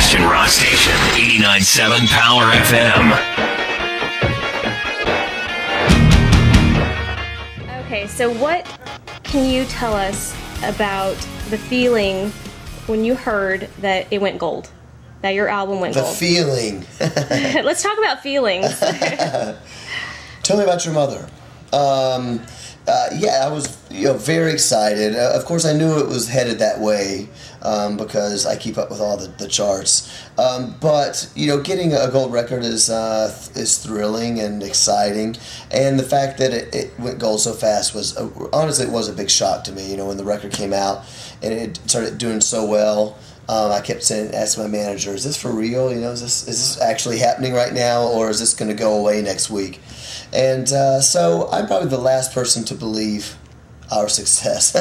Christian rock station, 89.7 Power FM. Okay, so what can you tell us about the feeling when you heard that it went gold? That your album went gold? The feeling. Let's talk about feelings. Tell me about your mother. Yeah, I was very excited. Of course, I knew it was headed that way because I keep up with all the charts. But getting a gold record is thrilling and exciting, and the fact that it went gold so fast was honestly, it was a big shock to me. When the record came out and it started doing so well. I kept asking my manager, "Is this for real? Is this actually happening right now, or is this going to go away next week?" And so I'm probably the last person to believe our success.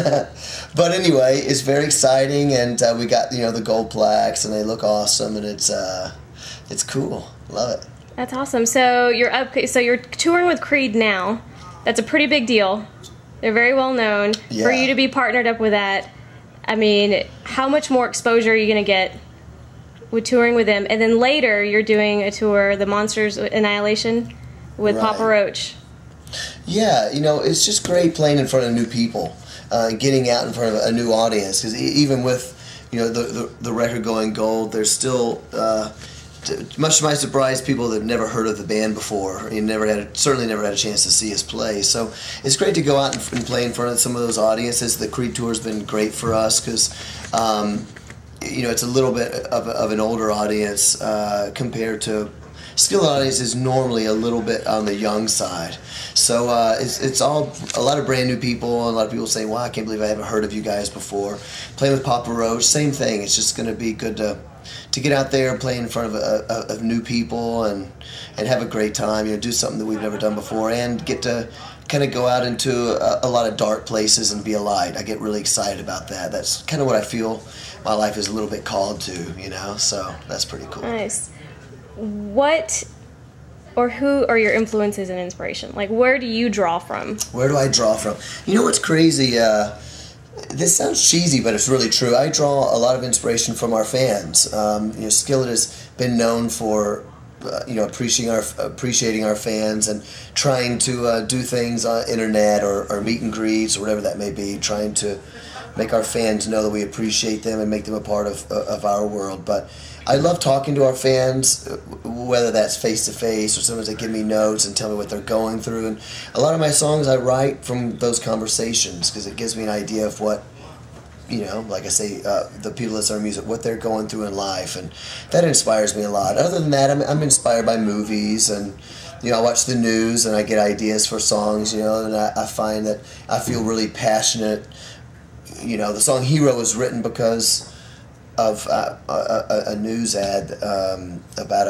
But anyway, it's very exciting, and we got the gold plaques, and they look awesome, and it's cool. Love it. That's awesome. So you're touring with Creed now. That's a pretty big deal. They're very well known. Yeah. For you to be partnered up with that, I mean, how much more exposure are you going to get with touring with them? And then later, you're doing a tour, the Monsters Annihilation, with Right. Papa Roach. Yeah, it's just great playing in front of new people, getting out in front of a new audience. Because even with the record going gold, there's still much to my surprise, people that have never heard of the band before, and certainly never had a chance to see us play. So it's great to go out and play in front of some of those audiences. The Creed tour's been great for us because it's a little bit of an older audience compared to Skillet audience is normally a little bit on the young side. So it's all a lot of brand new people. A lot of people saying, "Wow, I can't believe I haven't heard of you guys before." Playing with Papa Roach, same thing. It's just going to be good to get out there, play in front of new people, and have a great time. Do something that we've never done before, and get to kind of go out into a lot of dark places and be a light. I get really excited about that. That's kind of what I feel my life is a little bit called to. So that's pretty cool. Nice. What or who are your influences and inspiration? Like, where do you draw from? Where do I draw from? What's crazy? This sounds cheesy, but it's really true. I draw a lot of inspiration from our fans. Skillet has been known for appreciating our fans and trying to do things on internet or meet and greets or whatever that may be, trying to make our fans know that we appreciate them and make them a part of our world. But I love talking to our fans, whether that's face-to-face or sometimes they give me notes and tell me what they're going through. And a lot of my songs I write from those conversations because it gives me an idea of what, like I say, the people that listen to our music, what they're going through in life. And that inspires me a lot. Other than that, I'm inspired by movies and, I watch the news and I get ideas for songs, and I find that I feel really passionate. The song Hero was written because of a news ad about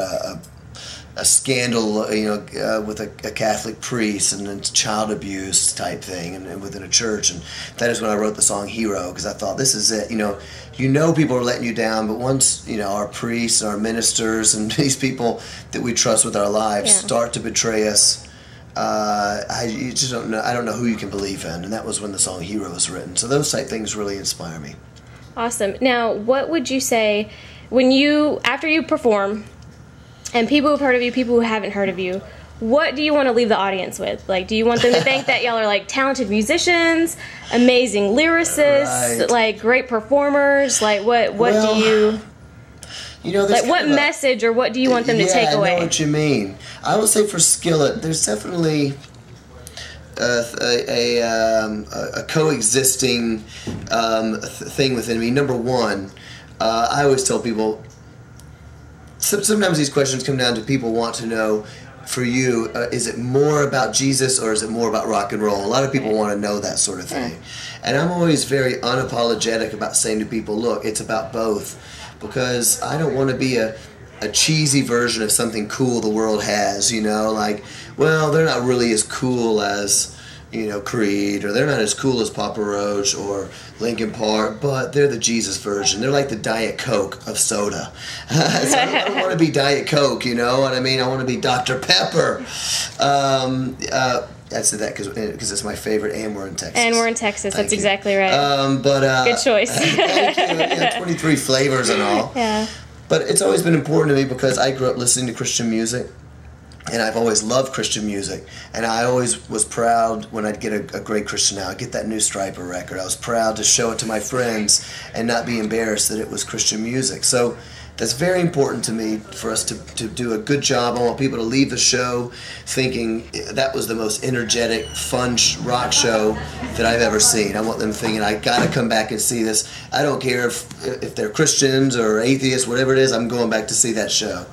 a scandal, with a Catholic priest and then child abuse type thing, and within a church, and that is when I wrote the song Hero, because I thought this is it. People are letting you down, but once our priests, our ministers, and these people that we trust with our lives start to betray us, you just don't know. I don't know who you can believe in, and that was when the song Hero was written. So those type things really inspire me. Awesome. Now, what would you say after you perform, and people who've heard of you, people who haven't heard of you, what do you want to leave the audience with? Like, do you want them to think that y'all are like talented musicians, amazing lyricists, right. like great performers? Like, what do you? Like, what message or what do you want them to take away? I know what you mean. I will say for Skillet, there's definitely a coexisting thing within me. Number one, I always tell people, sometimes these questions come down to people want to know, for you, is it more about Jesus or is it more about rock and roll? A lot of people want to know that sort of thing. And I'm always very unapologetic about saying to people, look, it's about both, because I don't want to be a cheesy version of something cool the world has, like, well, they're not really as cool as, Creed, or they're not as cool as Papa Roach or Linkin Park, but they're the Jesus version. They're like the Diet Coke of soda. So I don't want to be Diet Coke, you know what I mean? I want to be Dr. Pepper. I said that because it's my favorite, and we're in Texas. And we're in Texas. That's exactly right. Good choice. Thank you. 23 flavors and all. Yeah. But it's always been important to me because I grew up listening to Christian music. And I've always loved Christian music, and I always was proud when I'd get a great Christian album. I'd get that new Striper record. I was proud to show it to my friends and not be embarrassed that it was Christian music. So that's very important to me for us to do a good job. I want people to leave the show thinking that was the most energetic, fun rock show that I've ever seen. I want them thinking, I gotta come back and see this. I don't care if they're Christians or atheists, whatever it is, I'm going back to see that show.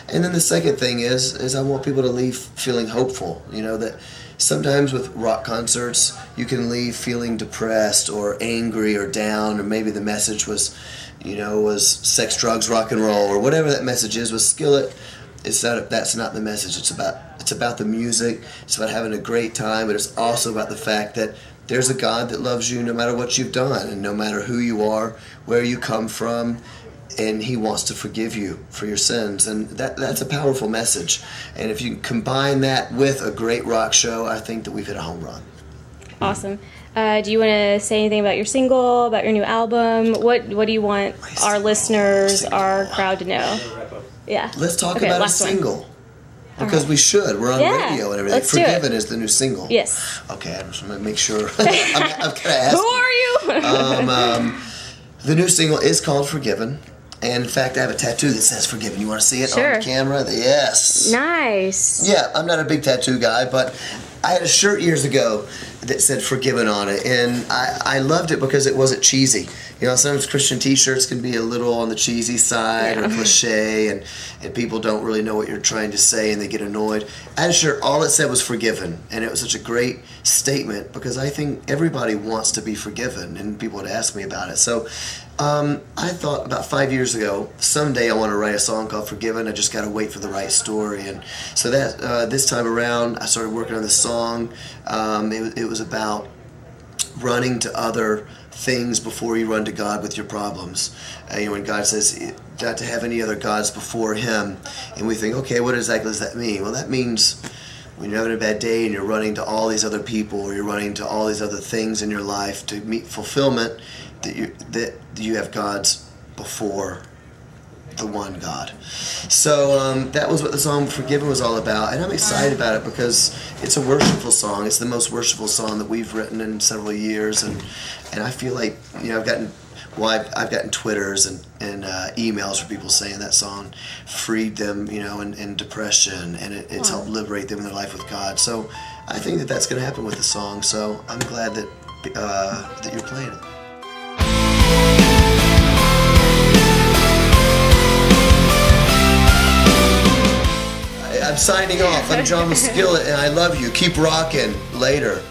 And then the second thing is I want people to leave feeling hopeful. You know, that sometimes with rock concerts, you can leave feeling depressed or angry or down, or maybe the message was, you know, was sex, drugs, rock and roll, or whatever that message is. With Skillet, that's not the message. It's about the music. It's about having a great time, but it's also about the fact that there's a God that loves you no matter what you've done and no matter who you are, where you come from. And He wants to forgive you for your sins, and that's a powerful message. And if you combine that with a great rock show, I think that we've hit a home run. Awesome. Do you want to say anything about your single, about your new album? What do you want our listeners, our crowd to know? Yeah. Let's talk about a single. Because we should. We're on radio and everything. Forgiven is the new single. Yes. Okay, I'm just going to make sure. I'm kind of asking. Who are you? The new single is called Forgiven. And in fact, I have a tattoo that says Forgiven. You want to see it on camera? Yes. Nice. Yeah, I'm not a big tattoo guy, but I had a shirt years ago that said Forgiven on it, and I loved it because it wasn't cheesy. You know, sometimes Christian t-shirts can be a little on the cheesy side or cliche, and people don't really know what you're trying to say and they get annoyed. I had a shirt, all it said was Forgiven, and it was such a great statement because I think everybody wants to be forgiven, and people would ask me about it. So I thought about 5 years ago, someday I want to write a song called Forgiven. I just got to wait for the right story. And so that this time around, I started working on this song. It was about running to other things before you run to God with your problems. You know, when God says not to have any other gods before Him, and we think, okay, what exactly does that mean? Well, that means when you're having a bad day and you're running to all these other people, or you're running to all these other things in your life to meet fulfillment, that you have gods before the one God. So that was what the song Forgiven was all about, and I'm excited about it because it's a worshipful song. It's the most worshipful song that we've written in several years, and I feel like, you know, I've gotten Twitters and emails from people saying that song freed them, you know, in depression, and it's helped liberate them in their life with God. So I think that that's going to happen with the song. So I'm glad that that you're playing it. I'm signing off. I'm John with Skillet, and I love you. Keep rocking. Later.